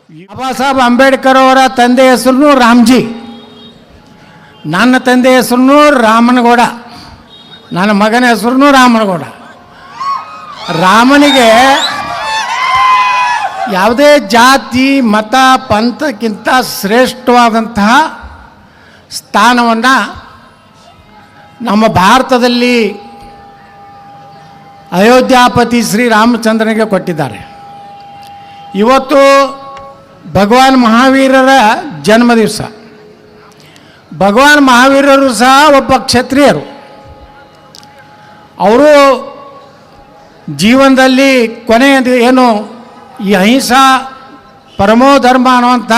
ಬಾಬಾ ಸಾಹೇಬ್ ಅಂಬೇಡ್ಕರ್ ಅವರ ತಂದೆ ಹೆಸರು ರಾಮ್ಜಿ, ನನ್ನ ತಂದೆ ಹೆಸರು ರಾಮನಗೌಡ, ನನ್ನ ಮಗನ ಹೆಸರು ರಾಮನಗೌಡ. ರಾಮನಿಗೆ ಯಾವುದೇ ಜಾತಿ ಮತ ಪಂಥಕ್ಕಿಂತ ಶ್ರೇಷ್ಠವಾದಂತಹ ಸ್ಥಾನವನ್ನು ನಮ್ಮ ಭಾರತದಲ್ಲಿ ಅಯೋಧ್ಯಾಪತಿ ಶ್ರೀರಾಮಚಂದ್ರನಿಗೆ ಕೊಟ್ಟಿದ್ದಾರೆ. ಇವತ್ತು ಭಗವಾನ್ ಮಹಾವೀರರ ಜನ್ಮ ದಿವಸ. ಭಗವಾನ್ ಮಹಾವೀರರು ಸಹ ಒಬ್ಬ ಕ್ಷತ್ರಿಯರು. ಅವರು ಜೀವನದಲ್ಲಿ ಕೊನೆಯದು ಏನು ಈ ಅಹಿಂಸಾ ಪರಮೋ ಧರ್ಮ ಅನ್ನುವಂಥ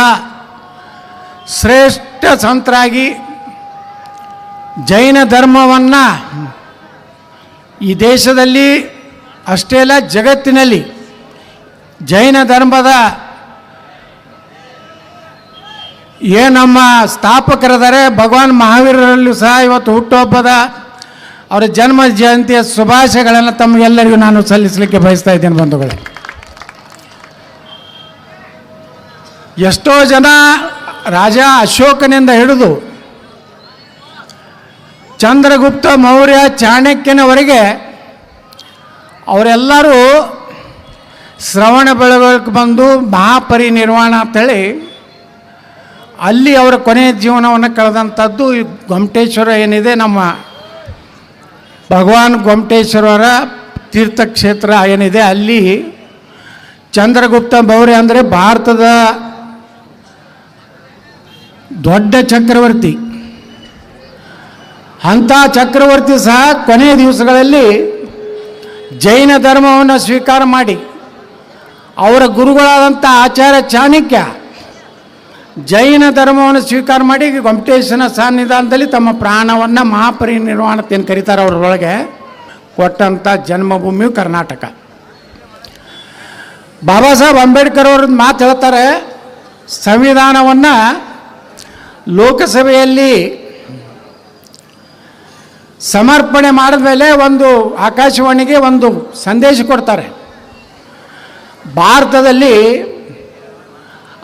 ಶ್ರೇಷ್ಠ ಸಂತರಾಗಿ ಜೈನ ಧರ್ಮವನ್ನು ಈ ದೇಶದಲ್ಲಿ ಅಷ್ಟೇ ಅಲ್ಲ ಜಗತ್ತಿನಲ್ಲಿ ಜೈನ ಧರ್ಮದ ನಮ್ಮ ಸ್ಥಾಪಕರಿದ್ದಾರೆ ಭಗವಾನ್ ಮಹಾವೀರರಲ್ಲೂ ಸಹ ಇವತ್ತು ಹುಟ್ಟುಹಬ್ಬದ ಅವರ ಜನ್ಮ ಜಯಂತಿಯ ಶುಭಾಶಯಗಳನ್ನು ತಮಗೆಲ್ಲರಿಗೂ ನಾನು ಸಲ್ಲಿಸಲಿಕ್ಕೆ ಬಯಸ್ತಾ ಇದ್ದೇನೆ ಬಂಧುಗಳೇ. ಎಷ್ಟೋ ಜನ ರಾಜ ಅಶೋಕನಿಂದ ಹಿಡಿದು ಚಂದ್ರಗುಪ್ತ ಮೌರ್ಯ ಚಾಣಕ್ಯನವರೆಗೆ ಅವರೆಲ್ಲರೂ ಶ್ರವಣ ಬೆಳಗೊಳಕ್ಕೆ ಬಂದು ಮಹಾಪರಿನಿರ್ವಾಣ ಅಂತೇಳಿ ಅಲ್ಲಿ ಅವರ ಕೊನೆಯ ಜೀವನವನ್ನು ಕಳೆದಂಥದ್ದು ಈ ಗೊಮ್ಮಟೇಶ್ವರ ಏನಿದೆ, ನಮ್ಮ ಭಗವಾನ್ ಗೊಮ್ಮಟೇಶ್ವರರ ತೀರ್ಥಕ್ಷೇತ್ರ ಏನಿದೆ, ಅಲ್ಲಿ ಚಂದ್ರಗುಪ್ತ ಮೌರ್ಯ ಅಂದರೆ ಭಾರತದ ದೊಡ್ಡ ಚಕ್ರವರ್ತಿ. ಅಂಥ ಚಕ್ರವರ್ತಿ ಸಹ ಕೊನೆಯ ದಿವಸಗಳಲ್ಲಿ ಜೈನ ಧರ್ಮವನ್ನು ಸ್ವೀಕಾರ ಮಾಡಿ ಅವರ ಗುರುಗಳಾದಂಥ ಆಚಾರ್ಯ ಚಾಣಕ್ಯ ಜೈನ ಧರ್ಮವನ್ನು ಸ್ವೀಕಾರ ಮಾಡಿ ಗೊಮ್ಮಟೇಶ್ವರನ ಸನ್ನಿಧಾನದಲ್ಲಿ ತಮ್ಮ ಪ್ರಾಣವನ್ನು ಮಹಾಪರಿನಿರ್ವಾಣ ಏನು ಕರೀತಾರೆ ಅವರೊಳಗೆ ಕೊಟ್ಟಂಥ ಜನ್ಮಭೂಮಿಯು ಕರ್ನಾಟಕ. ಬಾಬಾ ಸಾಹೇಬ್ ಅಂಬೇಡ್ಕರ್ ಅವ್ರ ಮಾತು ಹೇಳ್ತಾರೆ, ಸಂವಿಧಾನವನ್ನು ಲೋಕಸಭೆಯಲ್ಲಿ ಸಮರ್ಪಣೆ ಮಾಡಿದ ಮೇಲೆ ಒಂದು ಆಕಾಶವಾಣಿಗೆ ಒಂದು ಸಂದೇಶ ಕೊಡ್ತಾರೆ. ಭಾರತದಲ್ಲಿ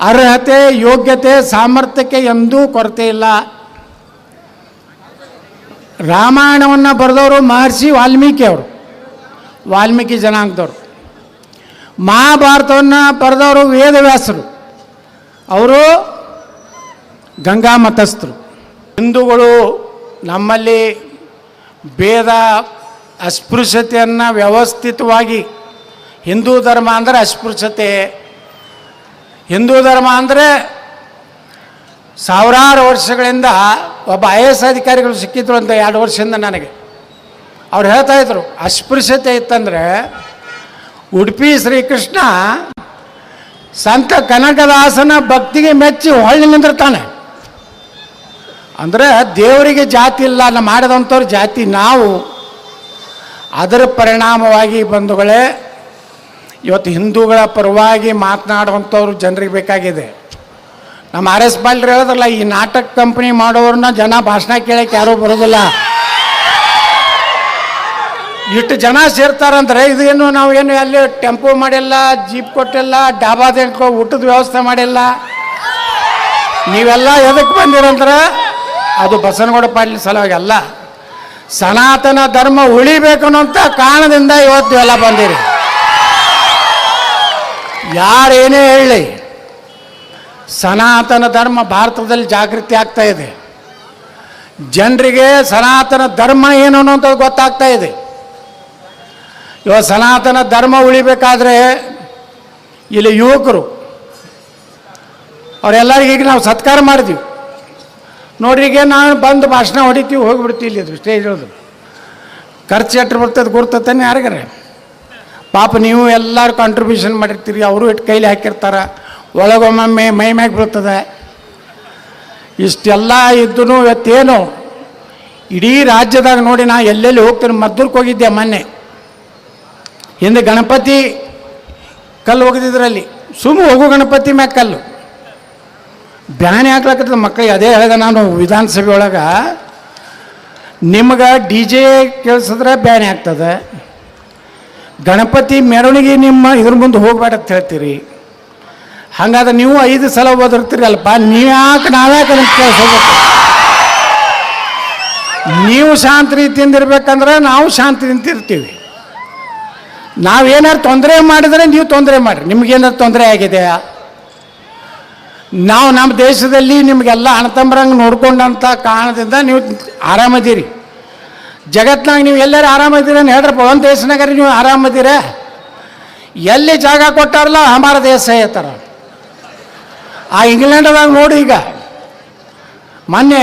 ಅರ್ಹತೆ ಯೋಗ್ಯತೆ ಸಾಮರ್ಥ್ಯಕ್ಕೆ ಎಂದೂ ಕೊರತೆ ಇಲ್ಲ. ರಾಮಾಯಣವನ್ನು ಬರೆದವರು ಮಹರ್ಷಿ ವಾಲ್ಮೀಕಿ ಅವರು, ವಾಲ್ಮೀಕಿ ಜನಾಂಗದವರು. ಮಹಾಭಾರತವನ್ನು ಬರೆದವರು ವೇದವ್ಯಾಸರು, ಅವರು ಗಂಗಾ ಮತಸ್ಥರು. ಹಿಂದೂಗಳು ನಮ್ಮಲ್ಲಿ ಭೇದ ಅಸ್ಪೃಶ್ಯತೆಯನ್ನು ವ್ಯವಸ್ಥಿತವಾಗಿ, ಹಿಂದೂ ಧರ್ಮ ಅಂದರೆ ಅಸ್ಪೃಶ್ಯತೆ, ಹಿಂದೂ ಧರ್ಮ ಅಂದರೆ ಸಾವಿರಾರು ವರ್ಷಗಳಿಂದ ಒಬ್ಬ IAS ಅಧಿಕಾರಿಗಳು ಸಿಕ್ಕಿದ್ರು ಅಂತ 2 ವರ್ಷದಿಂದ ನನಗೆ. ಅವ್ರು ಹೇಳ್ತಾಯಿದ್ರು ಅಸ್ಪೃಶ್ಯತೆ ಇತ್ತಂದರೆ ಉಡುಪಿ ಶ್ರೀಕೃಷ್ಣ ಸಂತ ಕನಕದಾಸನ ಭಕ್ತಿಗೆ ಮೆಚ್ಚಿ ಹೊಳ್ಳಿ ನಿಂದಿರ್ತಾನೆ. ಅಂದರೆ ದೇವರಿಗೆ ಜಾತಿ ಇಲ್ಲ, ಮಾಡಿದಂಥವ್ರು ಜಾತಿ ನಾವು. ಅದರ ಪರಿಣಾಮವಾಗಿ ಬಂಧುಗಳೇ ಇವತ್ತು ಹಿಂದೂಗಳ ಪರವಾಗಿ ಮಾತನಾಡುವಂಥವ್ರು ಜನರಿಗೆ ಬೇಕಾಗಿದೆ. ನಮ್ಮ RS ಪಾಟೀಲ್ ಹೇಳಿದ್ರಲ್ಲ, ಈ ನಾಟಕ ಕಂಪ್ನಿ ಮಾಡೋರನ್ನ ಜನ ಭಾಷಣ ಕೇಳಕ್ಕೆ ಯಾರೂ ಬರೋದಿಲ್ಲ. ಇಷ್ಟು ಜನ ಸೇರ್ತಾರಂದ್ರೆ ಇದೇನು ನಾವೇನು ಅಲ್ಲಿ ಟೆಂಪೋ ಮಾಡಿಲ್ಲ, ಜೀಪ್ ಕೊಟ್ಟಿಲ್ಲ, ಡಾಬಾದ ಊಟದ ವ್ಯವಸ್ಥೆ ಮಾಡಿಲ್ಲ. ನೀವೆಲ್ಲ ಎದಕ್ಕೆ ಬಂದಿರಂದ್ರೆ ಅದು ಬಸನಗೌಡ ಪಾಟೀಲ್ ಸಲುವಾಗಿ ಅಲ್ಲ, ಸನಾತನ ಧರ್ಮ ಉಳಿಬೇಕು ಅನ್ನೋಂಥ ಕಾರಣದಿಂದ ಇವತ್ತು ಎಲ್ಲ ಬಂದಿರಿ. ಯಾರೇನೇ ಹೇಳಿ ಸನಾತನ ಧರ್ಮ ಭಾರತದಲ್ಲಿ ಜಾಗೃತಿ ಆಗ್ತಾ ಇದೆ. ಜನರಿಗೆ ಸನಾತನ ಧರ್ಮ ಏನು ಅನ್ನೋಂಥದ್ದು ಗೊತ್ತಾಗ್ತಾ ಇದೆ. ಇವತ್ತು ಸನಾತನ ಧರ್ಮ ಉಳಿಬೇಕಾದ್ರೆ ಇಲ್ಲಿ ಯುವಕರು ಅವರೆಲ್ಲರಿಗೂ ಈಗ ನಾವು ಸತ್ಕಾರ ಮಾಡಿದ್ವಿ ನೋಡ್ರಿ. ಈಗ ನಾನು ಬಂದು ಭಾಷಣ ಹೊಡಿತೀವಿ, ಹೋಗಿಬಿಡ್ತೀವಿ. ಇಲ್ಲಿ ಸ್ಟೇಜ್ ಹೇಳೋದು ಖರ್ಚು ಎಟ್ರು ಬರ್ತದೆ ಗುರ್ತತಾನೆ ಯಾರಿಗಾರೆ. ಪಾಪ ನೀವು ಎಲ್ಲರೂ ಕಾಂಟ್ರಿಬ್ಯೂಷನ್ ಮಾಡಿರ್ತೀರಿ, ಅವರು ಇಟ್ಟು ಕೈಲಿ ಹಾಕಿರ್ತಾರೆ, ಒಳಗೊಮ್ಮೆ ಮೈ ಮ್ಯಾಗೆ ಬೀಳ್ತದೆ. ಇಷ್ಟೆಲ್ಲ ಇದ್ದೂ ಇವತ್ತೇನು ಇಡೀ ರಾಜ್ಯದಾಗ ನೋಡಿ, ನಾ ಎಲ್ಲೆಲ್ಲಿ ಹೋಗ್ತೀನಿ. ಮದ್ದೂರ್ಗೆ ಹೋಗಿದ್ದೆ ಮೊನ್ನೆ, ಹಿಂದೆ ಗಣಪತಿ ಕಲ್ಲು ಹೋಗಿದ್ರಲ್ಲಿ, ಸುಮ್ಮನೆ ಹೋಗೋ ಗಣಪತಿ ಮ್ಯಾಗ ಕಲ್ಲು ಬ್ಯಾನೆ ಹಾಕ್ಲಕ್ಕದ ಮಕ್ಕಳಿಗೆ. ಅದೇ ಹೇಳಿದೆ ನಾನು ವಿಧಾನಸಭೆ ಒಳಗೆ, ನಿಮ್ಗೆ DJ ಕೇಳಿಸಿದ್ರೆ ಬ್ಯಾನೆ ಆಗ್ತದೆ, ಗಣಪತಿ ಮೆರವಣಿಗೆ ನಿಮ್ಮ ಇದ್ರ ಮುಂದೆ ಹೋಗಬೇಡ ಅಂತ ಹೇಳ್ತೀರಿ. ಹಾಗಾದ್ರೆ ನೀವು 5 ಸಲ ಓದಿರ್ತೀರಲ್ಪ, ನೀವ್ಯಾಕೆ ನಾವ್ಯಾಕೆ ಅಂತ ಕೇಳಿಸ್ಬೇಕು? ನೀವು ಶಾಂತ ರೀತಿಯಿಂದ ಇರ್ಬೇಕಂದ್ರೆ ನಾವು ಶಾಂತಿಯಿಂದ ಇರ್ತೀವಿ. ನಾವೇನಾರು ತೊಂದರೆ ಮಾಡಿದ್ರೆ ನೀವು ತೊಂದರೆ ಮಾಡಿರಿ, ನಿಮ್ಗೇನಾರು ತೊಂದರೆ ಆಗಿದೆಯಾ? ನಾವು ನಮ್ಮ ದೇಶದಲ್ಲಿ ನಿಮಗೆಲ್ಲ ಅಣ್ಣತಮ್ಮರಂಗೆ ನೋಡ್ಕೊಂಡಂಥ ಕಾರಣದಿಂದ ನೀವು ಆರಾಮದೀರಿ. ಜಗತ್ನಾಗ ನೀವು ಎಲ್ಲರೂ ಆರಾಮದೀರ ಹೇಳ್ರಪ್ಪ, ಒಂದು ದೇಶನಾಗ ನೀವು ಆರಾಮದೀರ? ಎಲ್ಲಿ ಜಾಗ ಕೊಟ್ಟಾರಲ್ಲ ಹಮಾರ ದೇಶ ಹೇಳ್ತಾರ. ಆ ಇಂಗ್ಲೆಂಡ್ದಾಗ ನೋಡಿ, ಈಗ ಮೊನ್ನೆ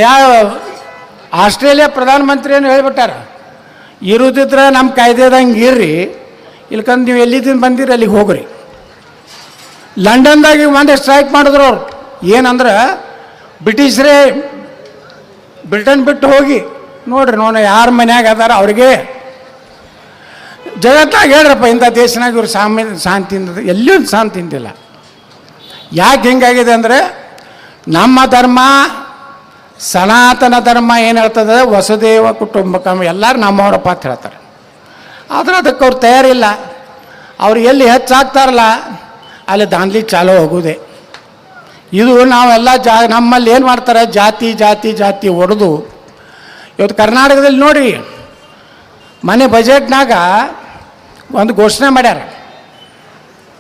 ಯಾವ ಆಸ್ಟ್ರೇಲಿಯಾ ಪ್ರಧಾನಮಂತ್ರಿಯನ್ನು ಹೇಳ್ಬಿಟ್ಟಾರ, ಇರುದಿದ್ರೆ ನಮ್ಮ ಕಾಯ್ದೆದಂಗೆ ಇರ್ರಿ, ಇಲ್ಕಂದು ನೀವು ಎಲ್ಲಿದ್ದೀನಿ ಬಂದಿರಿ ಅಲ್ಲಿಗೆ ಹೋಗ್ರಿ. ಲಂಡನ್ದಾಗಿ ಒಂದು ಸ್ಟ್ರೈಕ್ ಮಾಡಿದ್ರು ಅವ್ರು. ಏನಂದ್ರೆ ಬ್ರಿಟಿಷರೇ ಬ್ರಿಟನ್ ಬಿಟ್ಟು ಹೋಗಿ ನೋಡ್ರಿ ಯಾರ ಮನ್ಯಾಗ ಅದಾರ ಅವ್ರಿಗೆ ಜಗತ್ತಾಗ ಹೇಳ್ರಪ್ಪ, ಇಂಥ ದೇಶನಾಗ ಇವ್ರು ಶಾಂತಿಯಿಂದ ಎಲ್ಲಿಯೂ ಶಾಂತಿಯಿಂದಿಲ್ಲ. ಯಾಕೆ ಹಿಂಗಾಗಿದೆ ಅಂದರೆ ನಮ್ಮ ಧರ್ಮ ಸನಾತನ ಧರ್ಮ ಏನು ಹೇಳ್ತದೆ, ವಸುದೇವ ಕುಟುಂಬಕಂ, ಎಲ್ಲರೂ ನಮ್ಮವರಪ್ಪ ಅಂತ ಹೇಳ್ತಾರೆ. ಆದರೆ ಅದಕ್ಕೆ ಅವ್ರು ತಯಾರಿಲ್ಲ. ಅವ್ರು ಎಲ್ಲಿ ಹೆಚ್ಚಾಗ್ತಾರಲ್ಲ ಅಲ್ಲಿ ದಾಂಧಲಿ ಚಾಲೂ ಹೋಗುವುದೇ. ಇದು ನಾವೆಲ್ಲ ನಮ್ಮಲ್ಲಿ ಏನು ಮಾಡ್ತಾರೆ, ಜಾತಿ ಜಾತಿ ಜಾತಿ ಹೊಡೆದು ಇವತ್ತು ಕರ್ನಾಟಕದಲ್ಲಿ ನೋಡಿ, ಮನೆ ಬಜೆಟ್ನಾಗ ಒಂದು ಘೋಷಣೆ ಮಾಡ್ಯಾರ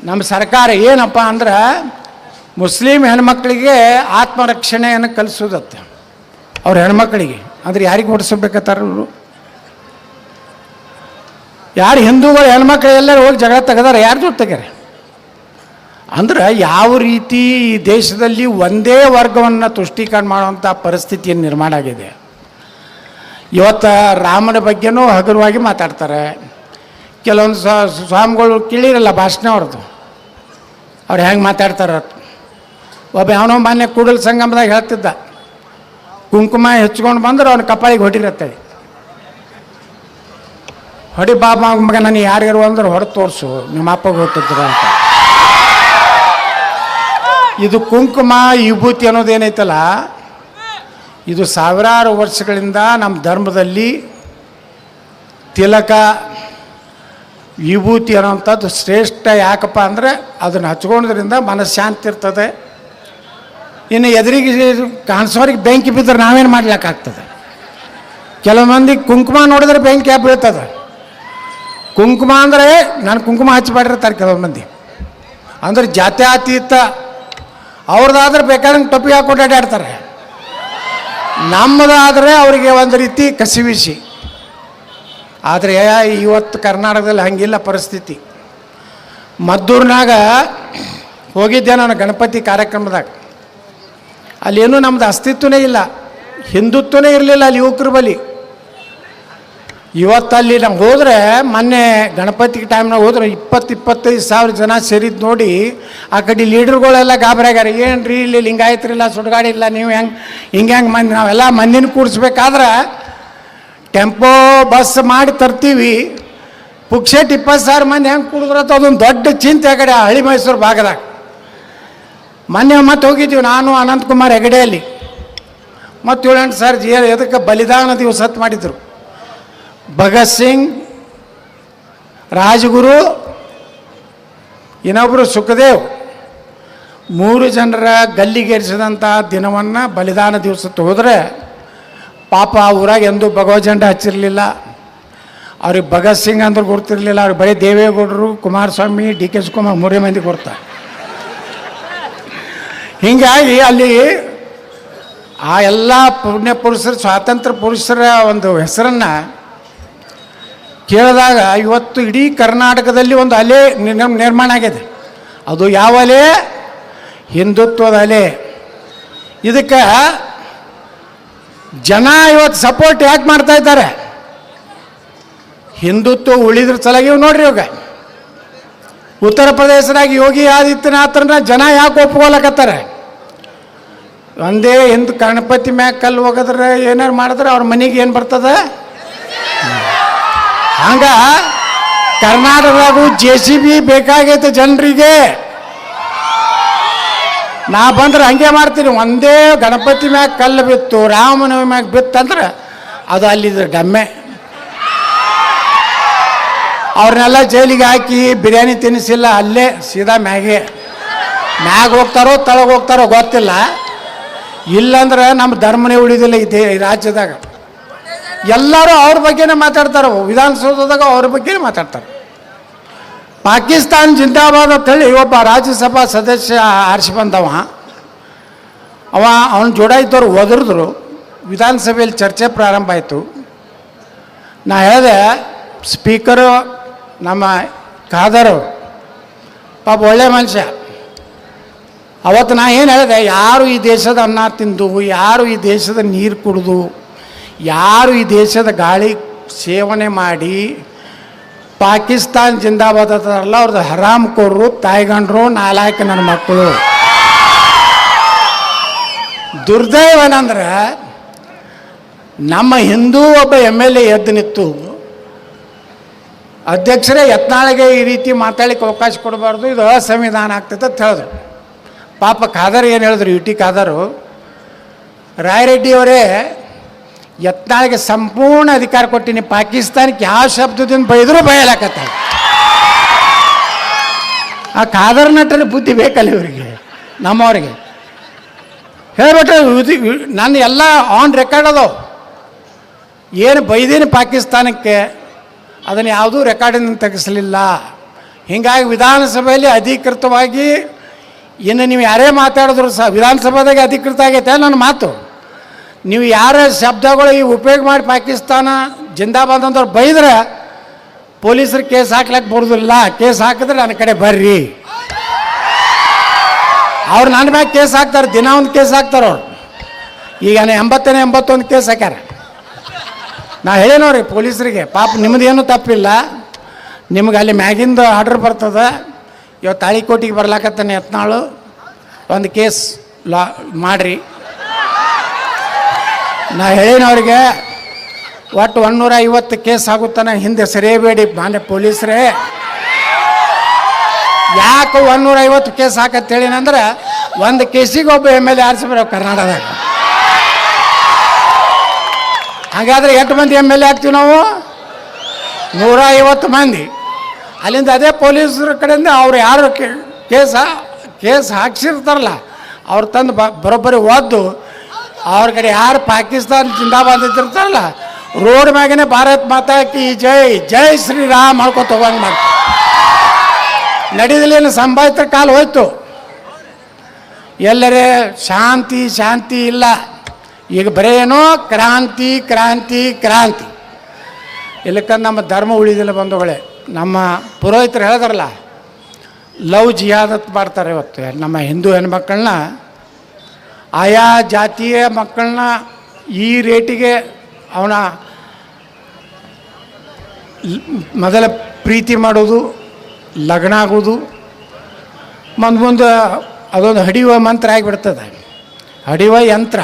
ನಮ್ಮ ಸರ್ಕಾರ. ಏನಪ್ಪ ಅಂದ್ರೆ ಮುಸ್ಲಿಂ ಹೆಣ್ಮಕ್ಳಿಗೆ ಆತ್ಮರಕ್ಷಣೆಯನ್ನು ಕಲಿಸೋದತ್ತೆ ಅವ್ರ ಹೆಣ್ಮಕ್ಳಿಗೆ. ಅಂದರೆ ಯಾರಿಗೆ ಹೊಡಿಸ್ಬೇಕತ್ತಾರ ಅವರು? ಯಾರು ಹಿಂದೂಗಳು ಹೆಣ್ಮಕ್ಳು ಎಲ್ಲರೂ ಹೋಗಿ ಜಗಳ ತೆಗೆದಾರ, ಯಾರು ಜೊತೆ ತೆಗ್ಯಾರ? ಅಂದ್ರೆ ಯಾವ ರೀತಿ ಈ ದೇಶದಲ್ಲಿ ಒಂದೇ ವರ್ಗವನ್ನು ತುಷ್ಟೀಕರಣ ಮಾಡುವಂಥ ಪರಿಸ್ಥಿತಿಯನ್ನು ನಿರ್ಮಾಣ ಆಗಿದೆ. ಇವತ್ತು ರಾಮನ ಬಗ್ಗೆನೂ ಹಗುರವಾಗಿ ಮಾತಾಡ್ತಾರೆ. ಕೆಲವೊಂದು ಸ್ವಾಮಿಗಳು ಕೇಳಿರಲ್ಲ ಭಾಷಣ ಅವ್ರದ್ದು, ಅವ್ರು ಹೆಂಗೆ ಮಾತಾಡ್ತಾರೆ. ಒಬ್ಬ ಯಾವನೋ ಮಾನ್ಯ ಕೂಡಲ ಸಂಗಮದಾಗ ಹೇಳ್ತಿದ್ದ, ಕುಂಕುಮ ಹೆಚ್ಕೊಂಡು ಬಂದ್ರೆ ಅವ್ನ ಕಪಾಳಿಗೆ ಹೊಡಿರತ್ತೆ. ಹೊಡಿ ಬಾಬಾ ಮಗ ನನಗೆ ಯಾರಿಗಾರು ಅಂದ್ರೆ ಹೊಡೆದು ತೋರಿಸು, ನಿಮ್ಮ ಅಪ್ಪಗೆ ಗೊತ್ತಿದ್ರು ಅಂತ. ಇದು ಕುಂಕುಮ ವಿಭೂತಿ ಅನ್ನೋದೇನೈತಲ್ಲ, ಇದು ಸಾವಿರಾರು ವರ್ಷಗಳಿಂದ ನಮ್ಮ ಧರ್ಮದಲ್ಲಿ ತಿಲಕ ವಿಭೂತಿ ಅನ್ನೋಂಥದ್ದು ಶ್ರೇಷ್ಠ. ಯಾಕಪ್ಪ ಅಂದರೆ ಅದನ್ನು ಹಚ್ಕೊಳ್ಳೋದ್ರಿಂದ ಮನಃಶಾಂತಿ ಇರ್ತದೆ. ಇನ್ನು ಎದುರಿಗೆ ಕಾಣಿಸೋರಿಗೆ ಬೆಂಕಿ ಬಿದ್ದರೆ ನಾವೇನು ಮಾಡ್ಲಿಕ್ಕಾಗ್ತದೆ? ಕೆಲವು ಮಂದಿ ಕುಂಕುಮ ನೋಡಿದ್ರೆ ಬೆಂಕಿ ಬೀಳ್ತದೆ. ಕುಂಕುಮ ಅಂದರೆ ನಾನು ಕುಂಕುಮ ಹಚ್ಚಿಬಿಟ್ಟಿರ್ತಾರೆ ಕೆಲವು ಮಂದಿ. ಅಂದ್ರೆ ಜಾತ್ಯತೀತ ಅವ್ರದ್ದಾದ್ರೆ ಬೇಕಾದಂಗೆ ಟೊಪ್ಪಿ ಹಾಕೊಂಡು ಅಡ್ಡಾಡ್ತಾರೆ. ನಮ್ಮದಾದರೆ ಅವರಿಗೆ ಒಂದು ರೀತಿ ಕಸಿವಿಸಿ. ಆದರೆ ಇವತ್ತು ಕರ್ನಾಟಕದಲ್ಲಿ ಹಂಗಿಲ್ಲ ಪರಿಸ್ಥಿತಿ. ಮದ್ದೂರಿನಾಗ ಹೋಗಿದ್ದೆ ನಾನು ಗಣಪತಿ ಕಾರ್ಯಕ್ರಮದಾಗ. ಅಲ್ಲೇನೂ ನಮ್ಮದು ಅಸ್ತಿತ್ವನೇ ಇಲ್ಲ, ಹಿಂದುತ್ವನೇ ಇರಲಿಲ್ಲ ಅಲ್ಲಿ ಯುವಕರ ಬಳಿ. ಇವತ್ತಲ್ಲಿ ನಾವು ಹೋದರೆ, ಮೊನ್ನೆ ಗಣಪತಿ ಟೈಮ್ನಾಗ ಹೋದ್ರೆ 20-25 ಸಾವಿರ ಜನ ಸೇರಿದ್ದು ನೋಡಿ ಆ ಕಡೆ ಲೀಡರ್ಗಳೆಲ್ಲ ಗಾಬರಿಯಾಗ್ಯಾರ. ಏನು ರೀ ಇಲ್ಲಿ ಲಿಂಗಾಯತ್ರಿಲ್ಲ, ಸುಡುಗಾಡಿ ಇಲ್ಲ, ನೀವು ಹೆಂಗೆ ಮಂದಿ ನಾವೆಲ್ಲ ಮಂದಿನ ಕೂಡಿಸ್ಬೇಕಾದ್ರೆ ಟೆಂಪೋ ಬಸ್ ಮಾಡಿ ತರ್ತೀವಿ, ಪುಕ್ಷೇಟ್ 20,000 ಮಂದಿ ಹೆಂಗೆ ಕೂಡಿದ್ರತ್ತ ಅದೊಂದು ದೊಡ್ಡ ಚಿಂತೆ ಆ ಕಡೆ ಹಳ್ಳಿ ಮೈಸೂರು ಭಾಗದಾಗ. ಮೊನ್ನೆ ಮತ್ತೆ ಹೋಗಿದ್ದೀವಿ ನಾನು ಅನಂತಕುಮಾರ್ ಹೆಗಡೆಯಲ್ಲಿ. ಮತ್ತು 7-8 ಸಾವಿರ ಎದಕ್ಕೆ ಬಲಿದಾನ ದಿವಸ ಮಾಡಿದರು. ಭಗತ್ ಸಿಂಗ್, ರಾಜಗುರು, ಇನ್ನೊಬ್ಬರು ಸುಖದೇವ್, 3 ಜನರ ಗಲ್ಲಿಗೇರಿಸಿದಂಥ ದಿನವನ್ನು ಬಲಿದಾನ ದಿವಸ ಹೋದರೆ ಪಾಪ ಊರಾಗ ಎಂದೂ ಭಗವತ್ ಜೆಂಡ ಹಚ್ಚಿರಲಿಲ್ಲ. ಅವ್ರಿಗೆ ಭಗತ್ ಸಿಂಗ್ ಅಂದ್ರೆ ಗುರ್ತಿರಲಿಲ್ಲ. ಅವ್ರಿಗೆ ಬರೀ ದೇವೇಗೌಡರು, ಕುಮಾರಸ್ವಾಮಿ, DK ಶಿವಕುಮಾರ್ 3 ಮಂದಿ ಕೊಡ್ತಾರೆ. ಹೀಗಾಗಿ ಅಲ್ಲಿ ಆ ಎಲ್ಲ ಪುಣ್ಯ ಪುರುಷರು, ಸ್ವಾತಂತ್ರ್ಯ ಪುರುಷರ ಒಂದು ಹೆಸರನ್ನು ಕೇಳಿದಾಗ ಇವತ್ತು ಇಡೀ ಕರ್ನಾಟಕದಲ್ಲಿ ಒಂದು ಅಲೆ ನಿರ್ಮಾಣ ಆಗಿದೆ. ಅದು ಯಾವ ಅಲೆ? ಹಿಂದುತ್ವದ ಅಲೆ. ಇದಕ್ಕೆ ಜನ ಇವತ್ತು ಸಪೋರ್ಟ್ ಯಾಕೆ ಮಾಡ್ತಾ ಇದ್ದಾರೆ? ಹಿಂದುತ್ವ ಉಳಿದ್ರ ಸಲಗಿ ನೋಡ್ರಿ. ಇವಾಗ ಉತ್ತರ ಪ್ರದೇಶದಾಗ ಯೋಗಿ ಆದಿತ್ಯನಾಥರನ್ನ ಜನ ಯಾಕೆ ಒಪ್ಕೊಳಕತ್ತಾರೆ? ಒಂದೇ ಹಿಂದೂ ಗಣಪತಿ ಮ್ಯಾಗ ಕಲ್ಲು ಹೋಗಿದ್ರೆ ಏನಾರು ಮಾಡಿದ್ರೆ ಅವ್ರ ಮನೆಗೆ ಏನು ಬರ್ತದೆ? ಹಂಗ ಕರ್ನಾಟಕದಾಗೂ JCB ಬೇಕಾಗೈತೆ ಜನರಿಗೆ. ನಾ ಬಂದ್ರೆ ಹಂಗೆ ಮಾಡ್ತೀನಿ. ಒಂದೇ ಗಣಪತಿ ಮ್ಯಾಗ ಕಲ್ಲು ಬಿತ್ತು, ರಾಮನವಮಿ ಮ್ಯಾಗ ಬಿತ್ತಂದ್ರೆ ಅದು ಅಲ್ಲಿದ್ರೆ ಡಮ್ಮೆ. ಅವ್ರನ್ನೆಲ್ಲ ಜೈಲಿಗೆ ಹಾಕಿ ಬಿರಿಯಾನಿ ತಿನ್ನಿಸಿಲ್ಲ, ಅಲ್ಲೇ ಸೀದಾ ಮ್ಯಾಗ ಹೋಗ್ತಾರೋ ತಳಗೆ ಹೋಗ್ತಾರೋ ಗೊತ್ತಿಲ್ಲ. ಇಲ್ಲಂದ್ರೆ ನಮ್ಮ ಧರ್ಮನೇ ಉಳಿದಿಲ್ಲ ಈ ರಾಜ್ಯದಾಗ. ಎಲ್ಲರೂ ಅವ್ರ ಬಗ್ಗೆನೇ ಮಾತಾಡ್ತಾರೆ, ವಿಧಾನಸೌಧದಾಗ ಅವ್ರ ಬಗ್ಗೆನೇ ಮಾತಾಡ್ತಾರೆ. ಪಾಕಿಸ್ತಾನ್ ಜಿಂದಾಬಾದ್ ಅಂತೇಳಿ ಒಬ್ಬ ರಾಜ್ಯಸಭಾ ಸದಸ್ಯ ಆರಿಸಿ ಬಂದವ, ಅವನ ಜೋಡ ಇದ್ದವ್ರು ಒದರಿದ್ರು. ವಿಧಾನಸಭೆಯಲ್ಲಿ ಚರ್ಚೆ ಪ್ರಾರಂಭ ಆಯಿತು. ನಾ ಹೇಳಿದೆ, ಸ್ಪೀಕರು ನಮ್ಮ ಖಾದರ್ ಪಾಪ ಒಳ್ಳೆ ಮನುಷ್ಯ. ಅವತ್ತು ನಾ ಏನು ಹೇಳಿದೆ, ಯಾರು ಈ ದೇಶದ ಅನ್ನ ತಿಂದು, ಯಾರು ಈ ದೇಶದ ನೀರು ಕುಡಿದು, ಯಾರು ಈ ದೇಶದ ಗಾಳಿ ಸೇವನೆ ಮಾಡಿ ಪಾಕಿಸ್ತಾನ್ ಜಿಂದಾಬಾದ್ ಅಂತಾರಲ್ಲ, ಅವ್ರದ್ದು ಹರಾಮ್ ಕೋರ್ರು, ತಾಯ್ಗಂಡ್ರು, ನಾಲಾಯಕ ನನ್ನ ಮಕ್ಕಳು. ದುರ್ದೈವನಂದ್ರೆ ನಮ್ಮ ಹಿಂದೂ ಒಬ್ಬ MLA ಎದ್ದು ನಿಂತು, ಅಧ್ಯಕ್ಷರೇ ಯತ್ನಾಳಿಗೆ ಈ ರೀತಿ ಮಾತಾಡಲಿಕ್ಕೆ ಅವಕಾಶ ಕೊಡಬಾರ್ದು, ಇದು ಅಸಂವಿಧಾನ ಆಗ್ತೈತೆ ಅಂತ ಹೇಳಿದ್ರು. ಪಾಪ ಖಾದರ್ ಏನು ಹೇಳಿದ್ರು, UT ಖಾದರು, ರಾಯರೆಡ್ಡಿಯವರೇ ಯತ್ನಾಳಿಗೆ ಸಂಪೂರ್ಣ ಅಧಿಕಾರ ಕೊಟ್ಟಿನಿ, ಪಾಕಿಸ್ತಾನಕ್ಕೆ ಯಾವ ಶಬ್ದದಿಂದ ಬೈದರೂ ಬಯಲಾಕತ್ತ. ಆ ಖಾದರ್ ನಟನ ಬುದ್ಧಿ ಬೇಕಲ್ಲ ಇವರಿಗೆ, ನಮ್ಮವ್ರಿಗೆ ಹೇಳ್ಬಿಟ್ರೆ. ನನ್ನ ಎಲ್ಲ ಆನ್ ರೆಕಾರ್ಡ್ ಅದಾವ, ಏನು ಬೈದೀನಿ ಪಾಕಿಸ್ತಾನಕ್ಕೆ ಅದನ್ನು ಯಾವುದೂ ರೆಕಾರ್ಡಿಂದ ತೆಗೆಸಲಿಲ್ಲ. ಹೀಗಾಗಿ ವಿಧಾನಸಭೆಯಲ್ಲಿ ಅಧಿಕೃತವಾಗಿ ಇನ್ನು ನೀವು ಯಾರೇ ಮಾತಾಡಿದ್ರು ಸಹ ವಿಧಾನಸಭೆದಾಗೆ ಅಧಿಕೃತ ಆಗೈತೆ ನನ್ನ ಮಾತು. ನೀವು ಯಾರ ಶಬ್ದಗಳು ಈ ಉಪಯೋಗ ಮಾಡಿ ಪಾಕಿಸ್ತಾನ ಜಿಂದಾಬಾದ್ ಅಂತವ್ರು ಬೈದ್ರೆ ಪೊಲೀಸರು ಕೇಸ್ ಹಾಕ್ಲಿಕ್ಕೆ ಬರೋದಿಲ್ಲ. ಕೇಸ್ ಹಾಕಿದ್ರೆ ನನ್ನ ಕಡೆ ಬರ್ರಿ, ಅವ್ರು ನನ್ನ ಮ್ಯಾಗ ಕೇಸ್ ಹಾಕ್ತಾರೆ, ದಿನ ಒಂದು ಕೇಸ್ ಹಾಕ್ತಾರೆ ಅವ್ರು. ಈಗ 81 ಕೇಸ್ ಹಾಕ್ಯಾರ. ನಾ ಹೇಳೇನವ್ರಿ ಪೊಲೀಸರಿಗೆ, ಪಾಪ ನಿಮ್ಮದೇನು ತಪ್ಪಿಲ್ಲ, ನಿಮ್ಗೆ ಅಲ್ಲಿ ಮ್ಯಾಗಿಂದ ಆರ್ಡ್ರ್ ಬರ್ತದೆ, ಇವತ್ತು ತಾಳಿಕೋಟಿಗೆ ಬರ್ಲಾಕತ್ತಾನೆ ಯತ್ನಾಳು, ಒಂದು ಕೇಸ್ ಮಾಡಿರಿ. ನಾ ಹೇಳೇನವ್ರಿಗೆ, ಒಟ್ಟು 150 ಕೇಸ್ ಆಗುತ್ತಾನೆ, ಹಿಂದೆ ಸರಿಯಬೇಡಿ ಮಾನ್ಯ ಪೊಲೀಸರೇ. ಯಾಕೆ 150 ಕೇಸ್ ಹಾಕತ್ತೇಳಿನಂದ್ರೆ, ಒಂದು ಕೇಸಿಗೆ ಒಬ್ಬ MLA ಆರಿಸ್ಬರೋ ಕರ್ನಾಟಕದಾಗ. ಹಾಗಾದ್ರೆ ಎಷ್ಟು ಮಂದಿ MLA ಆಗ್ತೀವಿ ನಾವು? 150 ಮಂದಿ. ಅಲ್ಲಿಂದ ಅದೇ ಪೊಲೀಸರ ಕಡೆಯಿಂದ ಅವ್ರು ಯಾರು ಕೇಸ್ ಹಾಕ್ಸಿರ್ತಾರಲ್ಲ, ಅವ್ರು ತಂದು ಬರೋಬ್ಬರಿ ಓದ್ದು ಅವ್ರ ಕಡೆ ಯಾರು ಪಾಕಿಸ್ತಾನ ಜಿಂದಾಬಾದ್ ಇರ್ತಾರಲ್ಲ, ರೋಡ್ ಮ್ಯಾಗೇ ಭಾರತ್ ಮಾತಾ ಕಿ ಜೈ, ಜೈ ಶ್ರೀರಾಮ್ ಮಾಡ್ಕೊತ ಹೋಗಂಗೆ ಮಾಡಿ ನಡೆದಲೇನು ಸಂಭಾವಿತ ಕಾಲ ಹೋಯ್ತು. ಎಲ್ಲರೇ ಶಾಂತಿ ಶಾಂತಿ ಇಲ್ಲ, ಈಗ ಬರೀ ಏನೋ ಕ್ರಾಂತಿ ಕ್ರಾಂತಿ ಕ್ರಾಂತಿ. ಇಲ್ಲಕ್ಕಂದು ನಮ್ಮ ಧರ್ಮ ಉಳಿದಿಲ್ಲ ಬಂಧುಗಳೇ. ನಮ್ಮ ಪುರೋಹಿತರು ಹೇಳಿದಾರಲ್ಲ, ಲವ್ ಜಿಹಾದತ್ ಮಾಡ್ತಾರೆ. ಇವತ್ತು ನಮ್ಮ ಹಿಂದೂ ಹೆಣ್ಮಕ್ಕಳನ್ನ, ಆಯಾ ಜಾತಿಯ ಮಕ್ಕಳನ್ನ ಈ ರೇಟಿಗೆ ಅವನ ಮೊದಲ ಪ್ರೀತಿ ಮಾಡೋದು, ಲಗ್ನ ಆಗೋದು, ಮುಂದೆ ಅದೊಂದು ಹಡಿಯುವ ಮಂತ್ರ ಆಗಿಬಿಡ್ತದೆ. ಹಡಿಯುವ ಯಂತ್ರ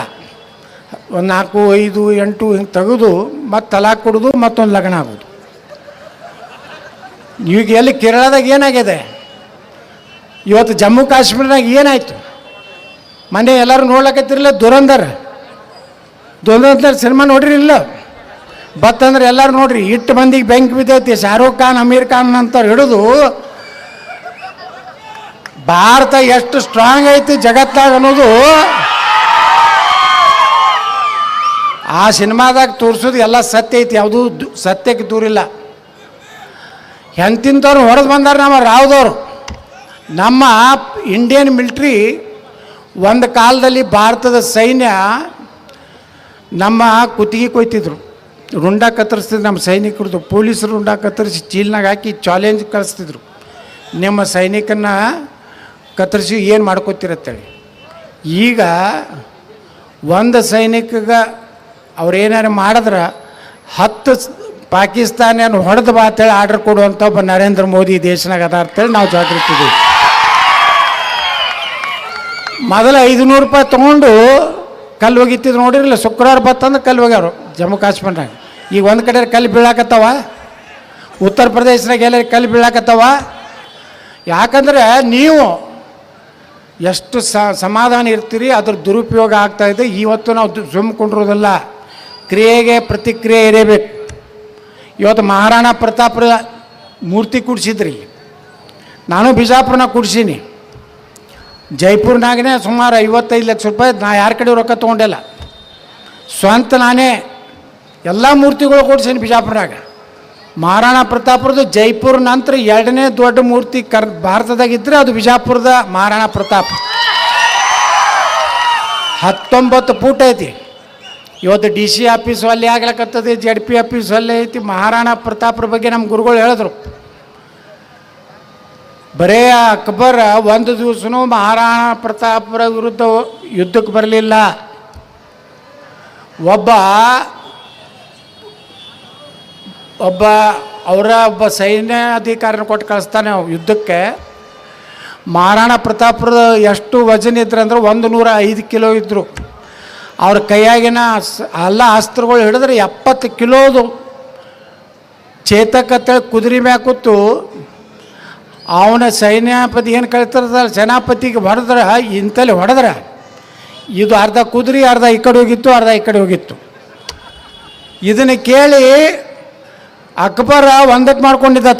1 4 5 8 ಹಿಂಗೆ ತೆಗೆದು ಮತ್ತು ತಲಾಕ್ ಕೊಡೋದು, ಮತ್ತೊಂದು ಲಗ್ನ ಆಗೋದು. ಈಗ ಎಲ್ಲಿ ಕೇರಳದಾಗ ಏನಾಗಿದೆ, ಇವತ್ತು ಜಮ್ಮು ಕಾಶ್ಮೀರದಾಗ ಏನಾಯಿತು, ಮೊನ್ನೆ ಎಲ್ಲರೂ ನೋಡ್ಲಕತ್ತಿರಲಿಲ್ಲ ದುರಂಧರ್ ಸಿನಿಮಾ ನೋಡ್ರಿಲ್ಲ. ಬತ್ತಂದ್ರೆ ಎಲ್ಲರೂ ನೋಡ್ರಿ, ಇಟ್ಟು ಮಂದಿಗೆ ಬೆಂಕಿ ಬಿದ್ದೈತಿ. ಶಾರುಖ್ ಖಾನ್, ಅಮೀರ್ ಖಾನ್ ಅಂತ ಹಿಡಿದು ಭಾರತ ಎಷ್ಟು ಸ್ಟ್ರಾಂಗ್ ಐತಿ ಜಗತ್ತಾಗ ಅನ್ನೋದು ಆ ಸಿನಿಮಾದಾಗ ತೋರಿಸೋದು ಎಲ್ಲ ಸತ್ಯ ಐತಿ, ಯಾವುದೂ ಸತ್ಯಕ್ಕೆ ದೂರಿಲ್ಲ. ಎಂತಿಂಥವ್ರು ಹೊಡೆದು ಬಂದಾರೆ ನಮ್ಮ ರಾವ್ದವ್ರು. ನಮ್ಮ ಇಂಡಿಯನ್ ಮಿಲ್ಟ್ರಿ ಒಂದು ಕಾಲದಲ್ಲಿ ಭಾರತದ ಸೈನ್ಯ ನಮ್ಮ ಕುತ್ತಿಗೆ ಕೊಯ್ತಿದ್ರು, ರುಂಡ ಕತ್ತರಿಸ್ತಿದ್ರು. ನಮ್ಮ ಸೈನಿಕರದ್ದು ಪೊಲೀಸರು ರುಂಡ ಕತ್ತರಿಸಿ ಚೀಲ್ನಾಗ ಹಾಕಿ ಚಾಲೆಂಜ್ ಕಳಿಸ್ತಿದ್ರು, ನಿಮ್ಮ ಸೈನಿಕನ್ನ ಕತ್ತರಿಸಿ ಏನು ಮಾಡ್ಕೋತಿರತ್ತೇಳಿ. ಈಗ ಒಂದು ಸೈನಿಕಗೆ ಅವ್ರೇನಾರು ಮಾಡಿದ್ರೆ 10 ಪಾಕಿಸ್ತಾನಿಯನ್ನು ಹೊಡೆದು ಬಾ ಅಂತೇಳಿ ಆರ್ಡರ್ ಕೊಡುವಂಥ ಒಬ್ಬ ನರೇಂದ್ರ ಮೋದಿ ದೇಶನಾಗ ಅದ ಅಂತೇಳಿ ನಾವು ಜಾಗೃತಿದ್ದೀವಿ. ಮೊದಲು 500 ರೂಪಾಯಿ ತೊಗೊಂಡು ಕಲ್ಲು ಒಗಿತಿದ್ರು ನೋಡಿರಲಿಲ್ಲ. ಶುಕ್ರವಾರ ಬತ್ತಂದ್ರೆ ಕಲ್ಲು ಒಗ್ಯಾರು ಜಮ್ಮು ಕಾಶ್ಮೀರನಾಗ. ಈಗ ಒಂದು ಕಡೆ ಕಲ್ಲು ಬೀಳಾಕತ್ತವ, ಉತ್ತರ ಪ್ರದೇಶನಾಗ ಎಲ್ಲ ಕಲ್ಲು ಬೀಳಾಕತ್ತವ. ಯಾಕಂದರೆ ನೀವು ಎಷ್ಟು ಸಮಾಧಾನ ಇರ್ತೀರಿ, ಅದ್ರ ದುರುಪಯೋಗ ಆಗ್ತಾಯಿದೆ. ಇವತ್ತು ನಾವು ಸುಮ್ಕೊಂಡಿರೋದಿಲ್ಲ, ಕ್ರಿಯೆಗೆ ಪ್ರತಿಕ್ರಿಯೆ ಇರಬೇಕು. ಇವತ್ತು ಮಹಾರಾಣಾ ಪ್ರತಾಪ್ ಮೂರ್ತಿ ಕೂಡಿಸಿದ್ರಿ. ನಾನು ಬಿಜಾಪುರನಾಗ ಕೂಡಿಸೀನಿ. ಜೈಪುರ್ನಾಗೇ ಸುಮಾರು 55 ಲಕ್ಷ ರೂಪಾಯಿ. ನಾ ಯಾರ ಕಡೆ ರೊಕ್ಕ ತೊಗೊಂಡಿಲ್ಲ, ಸ್ವಂತ ನಾನೇ ಎಲ್ಲ ಮೂರ್ತಿಗಳು ಕೂಡಿಸೀನಿ ಬಿಜಾಪುರನಾಗ. ಮಹಾರಾಣಾ ಪ್ರತಾಪರದು ಜೈಪುರ ನಂತರ 2ನೇ ದೊಡ್ಡ ಮೂರ್ತಿ ಭಾರತದಾಗಿದ್ದರೆ ಅದು ಬಿಜಾಪುರದ ಮಹಾರಾಣಾ ಪ್ರತಾಪ್. 19 ಫೂಟ್ ಐತಿ. ಇವತ್ತು DC ಆಫೀಸು ಅಲ್ಲಿ ಆಗ್ಲಕ್ಕತ್ತದೆ, ZP ಆಫೀಸು ಅಲ್ಲೇ ಐತಿ. ಮಹಾರಾಣಾ ಪ್ರತಾಪರ ಬಗ್ಗೆ ನಮ್ಮ ಗುರುಗಳು ಹೇಳಿದ್ರು, ಬರೇ ಅಕ್ಬರ್ ಒಂದು ದಿವಸನೂ ಮಹಾರಾಣಾ ಪ್ರತಾಪರ ವಿರುದ್ಧ ಯುದ್ಧಕ್ಕೆ ಬರಲಿಲ್ಲ. ಒಬ್ಬ ಸೈನ್ಯಾಧಿಕಾರಿನ ಕೊಟ್ಟು ಕಳಿಸ್ತಾನೆ ಯುದ್ಧಕ್ಕೆ. ಮಹಾರಾಣಾ ಪ್ರತಾಪರ ಎಷ್ಟು ವಜನ್ ಇದ್ರು ಅಂದ್ರೆ 105 ಕಿಲೋ ಇದ್ದರು. ಅವ್ರ ಕೈಯಾಗಿನ ಎಲ್ಲ ಅಸ್ತ್ರಗಳು ಹಿಡಿದ್ರೆ 70 ಕಿಲೋದು. ಚೇತಕ್ ಅಂತೇಳಿ ಕುದುರೆ ಮ್ಯಾಗ ಕೂತು ಅವನ ಸೈನ್ಯಪತಿ ಏನು ಕಳಿತಾರಲ್ಲ, ಸೇನಾಪತಿಗೆ ಹೊಡೆದ್ರೆ ಇಂತಲ್ಲಿ ಹೊಡೆದ್ರೆ ಇದು ಅರ್ಧ ಕುದುರೆ ಅರ್ಧ ಈ ಕಡೆ ಹೋಗಿತ್ತು, ಅರ್ಧ ಈ ಕಡೆ ಹೋಗಿತ್ತು. ಇದನ್ನು ಕೇಳಿ ಅಕ್ಬರ ಒಂದಕ್ಕೆ ಮಾಡ್ಕೊಂಡಿದ್ದ.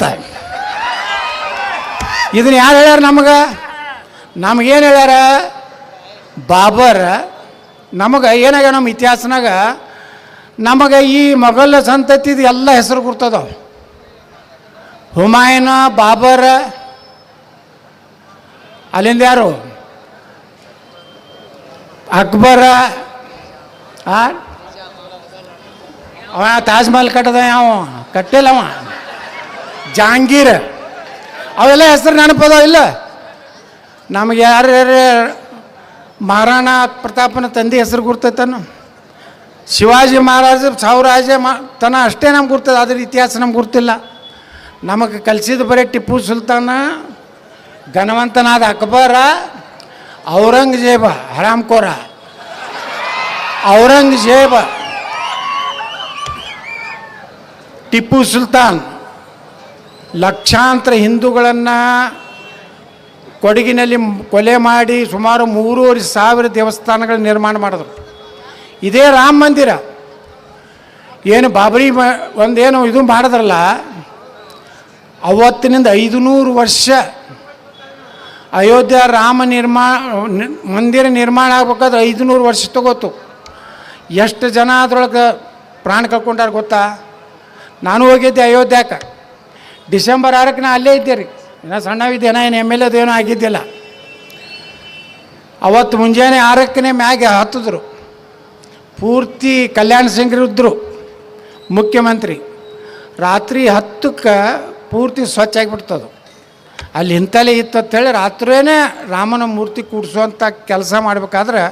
ಇದನ್ನು ಯಾರು ಹೇಳ್ಯಾರ ನಮಗೇನು ಹೇಳ್ಯಾರ? ಬಾಬರ್ ನಮಗೆ ಏನಾಗ ನಮ್ಮ ಇತಿಹಾಸನಾಗ ನಮಗೆ ಈ ಮೊಘಲ್ ಸಂತತಿದು ಎಲ್ಲ ಹೆಸರು ಗುರ್ತದವ. ಹುಮಾಯೂನ್, ಬಾಬರ್, ಅಲ್ಲಿಂದ ಯಾರು ಅಕ್ಬರ, ಅವ ತಾಜ್ ಮಹಲ್ ಕಟ್ಟದ, ಅವ ಕಟ್ಟಿಲ್ಲ, ಅವ ಜಹಾಂಗೀರ್, ಅವೆಲ್ಲ ಹೆಸರು ನೆನಪದಾವ ಇಲ್ಲ ನಮಗೆ. ಯಾರ್ಯಾರು ಮಹಾರಾಣಾ ಪ್ರತಾಪನ ತಂದೆ ಹೆಸರು ಗುರ್ತೈತನು? ಶಿವಾಜಿ ಮಹಾರಾಜ ಸಾವ್ರಾಜ ತನ ಅಷ್ಟೇ ನಮ್ಗೆ ಗುರ್ತದೆ, ಅದ್ರ ಇತಿಹಾಸ ನಮ್ಗೆ ಗುರ್ತಿಲ್ಲ. ನಮಗೆ ಕಲಿಸಿದ ಬರೀ ಟಿಪ್ಪು ಸುಲ್ತಾನ, ಘನವಂತನಾದ ಅಕ್ಬರ, ಔರಂಗಜೇಬ ಹರಾಮ್ಕೋರ, ಔರಂಗಜೇಬ, ಟಿಪ್ಪು ಸುಲ್ತಾನ್ ಲಕ್ಷಾಂತರ ಹಿಂದೂಗಳನ್ನು ಕೊಡಗಿನಲ್ಲಿ ಕೊಲೆ ಮಾಡಿ ಸುಮಾರು 3,500 ದೇವಸ್ಥಾನಗಳ ನಿರ್ಮಾಣ ಮಾಡಿದ್ರು. ಇದೇ ರಾಮ ಮಂದಿರ ಏನು ಬಾಬರಿ ಒಂದೇನು ಇದು ಮಾಡಿದ್ರಲ್ಲ, ಅವತ್ತಿನಿಂದ 500 ವರ್ಷ ಅಯೋಧ್ಯ ರಾಮ ಮಂದಿರ ನಿರ್ಮಾಣ ಆಗ್ಬೇಕಾದ್ರೆ 500 ವರ್ಷ ತಗೋತು. ಎಷ್ಟು ಜನ ಅದ್ರೊಳಗೆ ಪ್ರಾಣ ಕಳ್ಕೊಂಡಾರ ಗೊತ್ತಾ? ನಾನು ಹೋಗಿದ್ದೆ ಅಯೋಧ್ಯಕ್ಕೆ. ಡಿಸೆಂಬರ್ 6ಕ್ಕೆ ನಾ ಅಲ್ಲೇ ಇದ್ದೆ ರೀ. ಏನೋ ಸಣ್ಣವಿದ್ದೇನೋ ಏನು MLA ಅದೇನೋ ಆಗಿದ್ದಿಲ್ಲ. ಅವತ್ತು ಮುಂಜಾನೆ 6ಕ್ಕೆ ಮ್ಯಾಗೆ ಹತ್ತಿದ್ರು. ಪೂರ್ತಿ ಕಲ್ಯಾಣ ಸಿಂಗ್ರು ಇದ್ದರು ಮುಖ್ಯಮಂತ್ರಿ. ರಾತ್ರಿ 10ಕ್ಕೆ ಪೂರ್ತಿ ಸ್ವಚ್ಛ ಆಗಿಬಿಡ್ತದು. ಅಲ್ಲಿ ಇಂತಲೇ ಇತ್ತಂತೇಳಿ ರಾತ್ರಿಯೇ ರಾಮನ ಮೂರ್ತಿ ಕೂಡಿಸುವಂಥ ಕೆಲಸ ಮಾಡಬೇಕಾದ್ರೆ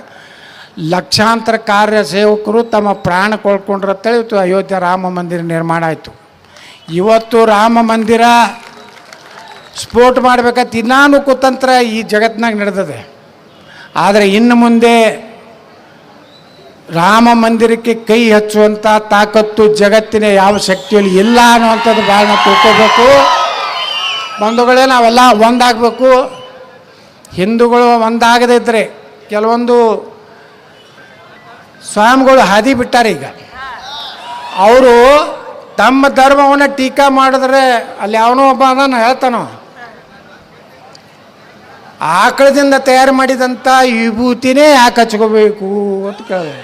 ಲಕ್ಷಾಂತರ ಕಾರ್ಯ ಸೇವಕರು ತಮ್ಮ ಪ್ರಾಣ ಕಳ್ಕೊಂಡ್ರಂತೇಳಿ ಇವತ್ತು ಅಯೋಧ್ಯ ರಾಮ ಮಂದಿರ ನಿರ್ಮಾಣ ಆಯಿತು. ಇವತ್ತು ರಾಮ ಮಂದಿರ ಸ್ಫೋಟ ಮಾಡಬೇಕಂತ ಇನ್ನೂ ಕುತಂತ್ರ ಈ ಜಗತ್ತಿನಾಗ ನಡೆದಿದೆ. ಆದರೆ ಇನ್ನು ಮುಂದೆ ರಾಮ ಮಂದಿರಕ್ಕೆ ಕೈ ಹಚ್ಚುವಂಥ ತಾಕತ್ತು ಜಗತ್ತಿನ ಯಾವ ಶಕ್ತಿಯಲ್ಲಿ ಇಲ್ಲ ಅನ್ನುವಂಥದ್ದು ಭಾಳ ನಾವು ತಿಳ್ಕೋಬೇಕು. ಬಂಧುಗಳೇ, ನಾವೆಲ್ಲ ಒಂದಾಗಬೇಕು. ಹಿಂದೂಗಳು ಒಂದಾಗದೇ ಇದ್ದರೆ ಕೆಲವೊಂದು ಸ್ವಾಮಿಗಳು ಹಾದಿ ಬಿಟ್ಟಾರೆ. ಈಗ ಅವರು ತಮ್ಮ ಧರ್ಮವನ್ನು ಟೀಕಾ ಮಾಡಿದ್ರೆ ಅಲ್ಲಿ ಯಾವನೋ ಒಬ್ಬ ಅದನ್ನು ಹೇಳ್ತಾನೋ, ಆಕಳದಿಂದ ತಯಾರು ಮಾಡಿದಂಥ ವಿಭೂತಿನೇ ಯಾಕೆ ಹಚ್ಕೋಬೇಕು ಅಂತ ಕೇಳಿದೆ.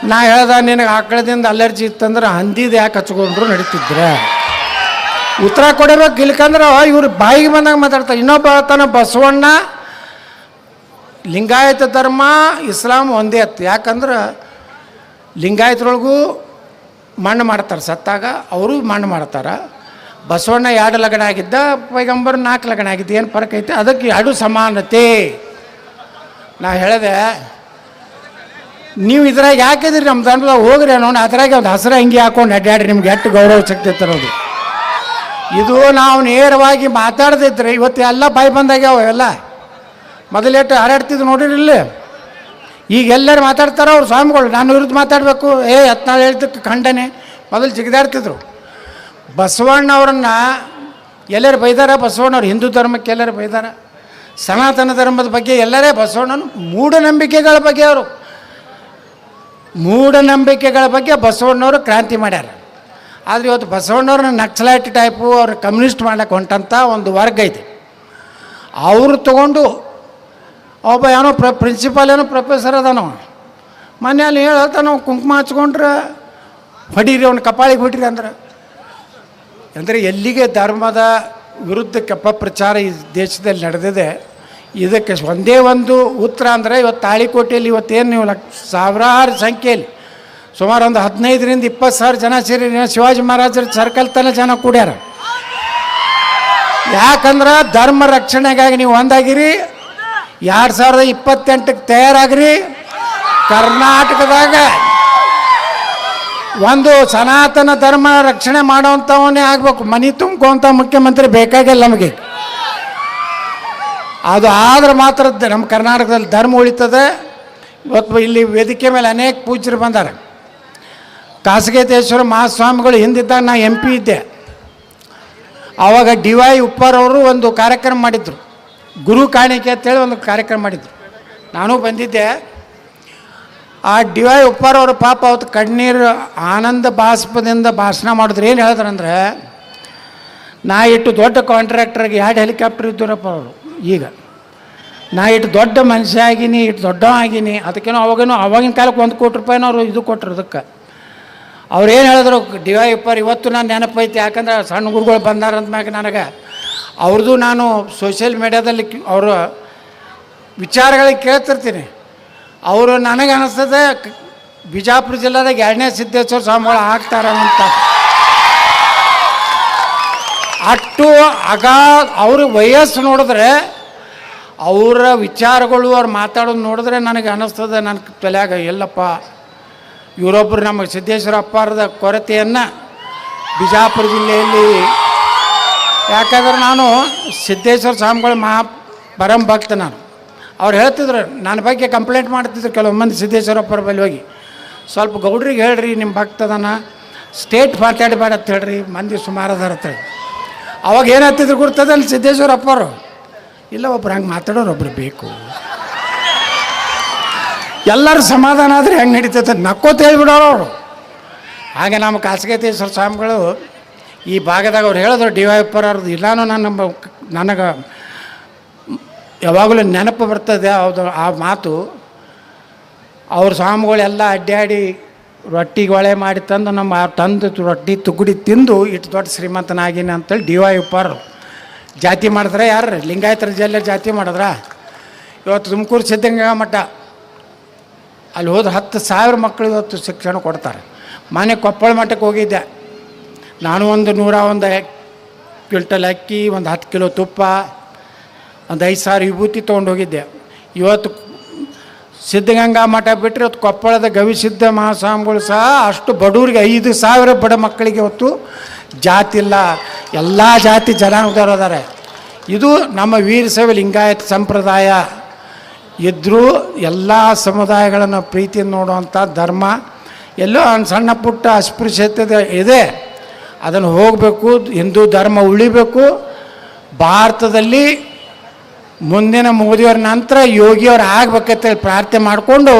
ನಾ ಹೇಳ್ದ, ನಿನಗೆ ಆಕಳದಿಂದ ಅಲರ್ಜಿ ಇತ್ತಂದ್ರೆ ಹಂದಿದು ಯಾಕೆ ಹಚ್ಕೊಂಡ್ರು ನಡೀತಿದ್ರೆ ಉತ್ತರ ಕೊಡಬೇಕು. ಇಲ್ಕಂದ್ರೆ ಇವ್ರು ಬಾಯಿಗೆ ಬಂದಾಗ ಮಾತಾಡ್ತಾರೆ. ಇನ್ನೊಬ್ಬ ಹೇಳ್ತಾನೆ, ಬಸವಣ್ಣ ಲಿಂಗಾಯತ ಧರ್ಮ ಇಸ್ಲಾಂ ಒಂದೇ ಅತ್ತು. ಯಾಕಂದ್ರೆ ಲಿಂಗಾಯತರೊಳಗೂ ಮಣ್ಣು ಮಾಡ್ತಾರೆ, ಸತ್ತಾಗ ಅವರು ಮಣ್ಣು ಮಾಡ್ತಾರೆ. ಬಸವಣ್ಣ 2 ಲಗ್ನ ಆಗಿದ್ದ, ಪೈಗಂಬರ್ 4 ಲಗ್ನ ಆಗಿದ್ದು. ಏನು ಫರಕ್ ಐತೆ? ಅದಕ್ಕೆ 2 ಸಮಾನತೆ. ನಾ ಹೇಳಿದೆ, ನೀವು ಇದ್ರಾಗ ಯಾಕಿದ್ರಿ ನಮ್ಮ ಧರ್ಮದಾಗ ಹೋಗ್ರಿ ಅನ್ನೋಣ. ಅದ್ರಾಗೆ ಒಂದು ಹಸಿರ ಅಂಗಿ ಹಾಕೊಂಡು ಅಡ್ಡಾಡ್ರಿ, ನಿಮ್ಗೆ ಎಷ್ಟು ಗೌರವ ಶಕ್ತಿ ತರೋದು. ಇದು ನಾವು ನೇರವಾಗಿ ಮಾತಾಡ್ದಿದ್ರೆ ಇವತ್ತು ಎಲ್ಲ ಬಾಯಿ ಬಂದಾಗ್ಯಾವ. ಎಲ್ಲ ಮೊದಲೇಟು ಹಾರಾಡ್ತಿದ್ದು ನೋಡಿರಿಲ್ಲ. ಈಗ ಎಲ್ಲರೂ ಮಾತಾಡ್ತಾರೋ ಅವ್ರು ಸ್ವಾಮಿಗಳು. ನಾನು ವಿರುದ್ಧ ಮಾತಾಡಬೇಕು, 14 ಹೇಳ್ತಕ್ಕೆ ಖಂಡನೆ. ಮೊದಲು ಜಿಗಿದಾಡ್ತಿದ್ರು. ಬಸವಣ್ಣವ್ರನ್ನ ಎಲ್ಲರೂ ಬೈದಾರ. ಬಸವಣ್ಣವ್ರು ಹಿಂದೂ ಧರ್ಮಕ್ಕೆ ಎಲ್ಲರೂ ಬೈದಾರ. ಸನಾತನ ಧರ್ಮದ ಬಗ್ಗೆ ಎಲ್ಲರೇ ಬಸವಣ್ಣನ ಮೂಢನಂಬಿಕೆಗಳ ಬಗ್ಗೆ ಮೂಢನಂಬಿಕೆಗಳ ಬಗ್ಗೆ ಬಸವಣ್ಣವರು ಕ್ರಾಂತಿ ಮಾಡ್ಯಾರ. ಆದರೆ ಇವತ್ತು ಬಸವಣ್ಣವ್ರನ್ನ ನಕ್ಸಲೈಟ್ ಟೈಪು ಅವ್ರು ಕಮ್ಯುನಿಸ್ಟ್ ಮಾಡ್ಲಿಕ್ಕೆ ಹೊಂಟಂಥ ಒಂದು ವರ್ಗ ಐತೆ. ಅವರು ತೊಗೊಂಡು ಒಬ್ಬ ಏನೋ ಪ್ರಿನ್ಸಿಪಾಲ್ ಏನೋ ಪ್ರೊಫೆಸರ್ ಅದಾನವ ಮನೆಯಲ್ಲಿ ಹೇಳ್ತಾನೋ ಕುಂಕುಮ ಹಚ್ಕೊಂಡ್ರೆ ಹೊಡೀರಿ ಅವ್ನ ಕಪಾಳಿಗೆ ಹೊಡೀರಿ ಅಂದರೆ ಎಲ್ಲಿಗೆ ಧರ್ಮದ ವಿರುದ್ಧಕ್ಕೆ ಅಪಪ್ರಚಾರ ಈ ದೇಶದಲ್ಲಿ ನಡೆದಿದೆ. ಇದಕ್ಕೆ ಒಂದೇ ಒಂದು ಉತ್ತರ ಅಂದರೆ ಇವತ್ತು ತಾಳಿಕೋಟೆಯಲ್ಲಿ ಇವತ್ತೇನು ನೀವು ಸಾವಿರಾರು ಸಂಖ್ಯೆಯಲ್ಲಿ ಸುಮಾರು ಒಂದು 15ರಿಂದ 20,000 ಜನ ಸೇರಿ ಶಿವಾಜಿ ಮಹಾರಾಜರ ಸರ್ಕಲ್ ತನಕ ಜನ ಕೂಡ್ಯಾರ. ಯಾಕಂದ್ರೆ ಧರ್ಮ ರಕ್ಷಣೆಗಾಗಿ ನೀವು ಒಂದಾಗಿರಿ. 2028ಕ್ಕೆ ತಯಾರಾಗ್ರಿ. ಕರ್ನಾಟಕದಾಗ ಒಂದು ಸನಾತನ ಧರ್ಮ ರಕ್ಷಣೆ ಮಾಡೋವಂಥವನ್ನೇ ಆಗಬೇಕು. ಮನೆ ತುಂಬ್ಕೊಂಥ ಮುಖ್ಯಮಂತ್ರಿ ಬೇಕಾಗಿಲ್ಲ ನಮಗೆ. ಅದು ಆದ್ರೆ ಮಾತ್ರ ನಮ್ಮ ಕರ್ನಾಟಕದಲ್ಲಿ ಧರ್ಮ ಉಳಿತದೆ. ಇವತ್ತು ಇಲ್ಲಿ ವೇದಿಕೆ ಮೇಲೆ ಅನೇಕ ಪೂಜ್ಯರು ಬಂದಾರೆ. ಕಾಸಗೇತೇಶ್ವರ ಮಹಾಸ್ವಾಮಿಗಳು ಹಿಂದಿದ್ದಾಗ ನಾ MP ಇದ್ದೆ. ಆವಾಗ DY ಉಪ್ಪಾರ್ ಅವರು ಒಂದು ಕಾರ್ಯಕ್ರಮ ಮಾಡಿದರು, ಗುರು ಕಾಣಿಕೆ ಅಂತೇಳಿ ಒಂದು ಕಾರ್ಯಕ್ರಮ ಮಾಡಿದರು. ನಾನು ಬಂದಿದ್ದೆ. ಆ DY ಉಪ್ಪಾರ್ ಅವರು ಪಾಪ ಅವತ್ತು ಕಣ್ಣೀರು ಆನಂದ ಬಾಷ್ಪದಿಂದ ಭಾಷಣ ಮಾಡಿದ್ರು. ಏನು ಹೇಳಿದ್ರಂದ್ರೆ, ನಾ ಇಟ್ಟು ದೊಡ್ಡ ಕಾಂಟ್ರಾಕ್ಟರ್ಗೆ 2 ಹೆಲಿಕಾಪ್ಟರ್ ಇದ್ದರಪ್ಪ ಅವರು. ಈಗ ನಾ ಇಟ್ಟು ದೊಡ್ಡ ಮನುಷ್ಯ ಆಗೀನಿ, ಇಟ್ಟು ದೊಡ್ಡವ ಆಗೀನಿ. ಅದಕ್ಕೇನೋ ಅವಾಗಿನ ಕಾಲಕ್ಕೆ 1 ಕೋಟಿ ರೂಪಾಯಿನೋ ಅವರು ಇದು ಕೊಟ್ಟರು. ಅದಕ್ಕೆ ಅವ್ರು ಏನು ಹೇಳಿದ್ರು, DY ಉಪ್ಪಾರ್ ಇವತ್ತು ನಾನು ನೆನಪೈತಿ. ಯಾಕಂದ್ರೆ ಸಣ್ಣ ಗುರುಗಳು ಬಂದಾರಂತ ಮ್ಯಾಗ ನನಗೆ ಅವ್ರದ್ದು ನಾನು ಸೋಷಿಯಲ್ ಮೀಡ್ಯಾದಲ್ಲಿ ಅವರ ವಿಚಾರಗಳಿಗೆ ಕೇಳ್ತಿರ್ತೀನಿ. ಅವರು ನನಗೆ ಅನ್ನಿಸ್ತದೆ ಬಿಜಾಪುರ ಜಿಲ್ಲೆದಾಗ 2ನೇ ಸಿದ್ದೇಶ್ವರ ಸ್ವಾಮಿಗಳು ಆಗ್ತಾರಂತ. ಅಷ್ಟು ಅವ್ರ ವಯಸ್ಸು ನೋಡಿದ್ರೆ, ಅವರ ವಿಚಾರಗಳು ಅವ್ರು ಮಾತಾಡೋದು ನೋಡಿದ್ರೆ ನನಗೆ ಅನ್ನಿಸ್ತದೆ ನನ್ನ ತಲೆಯಾಗ, ಎಲ್ಲಪ್ಪ ಇವರೊಬ್ಬರು ನಮಗೆ ಸಿದ್ದೇಶ್ವರ ಅಪ್ಪಾರದ ಕೊರತೆಯನ್ನು ಬಿಜಾಪುರ ಜಿಲ್ಲೆಯಲ್ಲಿ. ಯಾಕಂದ್ರೆ ನಾನು ಸಿದ್ದೇಶ್ವರ ಸ್ವಾಮಿಗಳ ಪರಂ ಭಕ್ತ. ನಾನು ಅವ್ರು ಹೇಳ್ತಿದ್ರು, ನನ್ನ ಬಗ್ಗೆ ಕಂಪ್ಲೇಂಟ್ ಮಾಡ್ತಿದ್ರು ಕೆಲವು ಮಂದಿ ಸಿದ್ದೇಶ್ವರಪ್ಪರ ಬಳಿ ಹೋಗಿ, ಸ್ವಲ್ಪ ಗೌಡ್ರಿಗೆ ಹೇಳ್ರಿ ನಿಮ್ಮ ಭಕ್ತದನ ಸ್ಟೇಟ್ ಮಾತಾಡಬೇಡ ಅಂತ ಹೇಳ್ರಿ, ಮಂದಿ ಸುಮಾರು ಅದಾರ ಅಂತೇಳಿ. ಅವಾಗ ಏನು ಹತ್ತಿದ್ರು ಗುರ್ತದೆ ಅಲ್ಲಿ ಸಿದ್ದೇಶ್ವರಪ್ಪರು, ಇಲ್ಲ ಒಬ್ರು ಹಂಗೆ ಮಾತಾಡೋರು ಒಬ್ರು ಬೇಕು, ಎಲ್ಲರೂ ಸಮಾಧಾನ ಆದರೆ ಹೆಂಗೆ ನಡೀತದೆ ನಕ್ಕೋತ ಹೇಳ್ಬಿಡೋರು ಅವರು. ಹಾಗೆ ನಮ್ಮ ಕಾಸಗೇತೇಶ್ವರ ಸ್ವಾಮಿಗಳು ಈ ಭಾಗದಾಗ ಅವ್ರು ಹೇಳಿದ್ರು, DY ಉಪ್ಪಾರ್ ಅವ್ರದ್ದು ಇಲ್ಲಾನು ನನಗೆ ಯಾವಾಗಲೂ ನೆನಪು ಬರ್ತದೆ ಹೌದು ಆ ಮಾತು. ಅವ್ರ ಸ್ವಾಮಿಗಳೆಲ್ಲ ಅಡ್ಡಾಡಿ ರೊಟ್ಟಿಗೊಳೆ ಮಾಡಿ ತಂದು ತಂದು ರೊಟ್ಟಿ ತುಗುಡಿ ತಿಂದು ಇಟ್ಟು ದೊಡ್ಡ ಶ್ರೀಮಂತನಾಗಿನ ಅಂತೇಳಿ DY ಉಪ್ಪಾರ್ ಜಾತಿ ಮಾಡಿದ್ರೆ. ಯಾರು ಲಿಂಗಾಯತರ ಜಿಲ್ಲೆ ಜಾತಿ ಮಾಡಿದ್ರ? ಇವತ್ತು ತುಮಕೂರು ಸಿದ್ಧಗಂಗಾ ಮಠ ಅಲ್ಲಿ ಹೋದ 10,000 ಮಕ್ಕಳು ಇವತ್ತು ಶಿಕ್ಷಣ ಕೊಡ್ತಾರೆ. ಮನೆ ಕೊಪ್ಪಳ ಮಠಕ್ಕೆ ಹೋಗಿದ್ದೆ ನಾನು. 101 ಕ್ವಿಂಟಲ್ ಅಕ್ಕಿ, 10 ಕಿಲೋ ತುಪ್ಪ, 5,000 ವಿಭೂತಿ ತೊಗೊಂಡು ಹೋಗಿದ್ದೆ. ಇವತ್ತು ಸಿದ್ಧಗಂಗಾ ಮಠ ಬಿಟ್ಟರೆ ಇವತ್ತು ಕೊಪ್ಪಳದ ಗವಿಸಿದ್ಧ ಮಹಾಸ್ವಾಮಿಗಳು ಸಹ ಅಷ್ಟು ಬಡವರಿಗೆ 5,000 ಬಡ ಮಕ್ಕಳಿಗೆ ಇವತ್ತು ಜಾತಿ ಇಲ್ಲ, ಎಲ್ಲ ಜಾತಿ ಜನಾಂಗದವರು ಅದಾರೆ. ಇದು ನಮ್ಮ ವೀರಶೈವ ಲಿಂಗಾಯತ ಸಂಪ್ರದಾಯ ಇದ್ದರೂ ಎಲ್ಲ ಸಮುದಾಯಗಳನ್ನು ಪ್ರೀತಿಯಿಂದ ನೋಡುವಂಥ ಧರ್ಮ. ಎಲ್ಲೋ ಸಣ್ಣ ಪುಟ್ಟ ಅಸ್ಪೃಶ್ಯತೆ ಇದೆ, ಅದನ್ನು ಹೋಗಬೇಕು. ಹಿಂದೂ ಧರ್ಮ ಉಳಿಬೇಕು. ಭಾರತದಲ್ಲಿ ಮುಂದಿನ ಮೋದಿಯವ್ರ ನಂತರ ಯೋಗಿಯವ್ರು ಆಗ್ಬೇಕಂತೇಳಿ ಪ್ರಾರ್ಥನೆ ಮಾಡಿಕೊಂಡು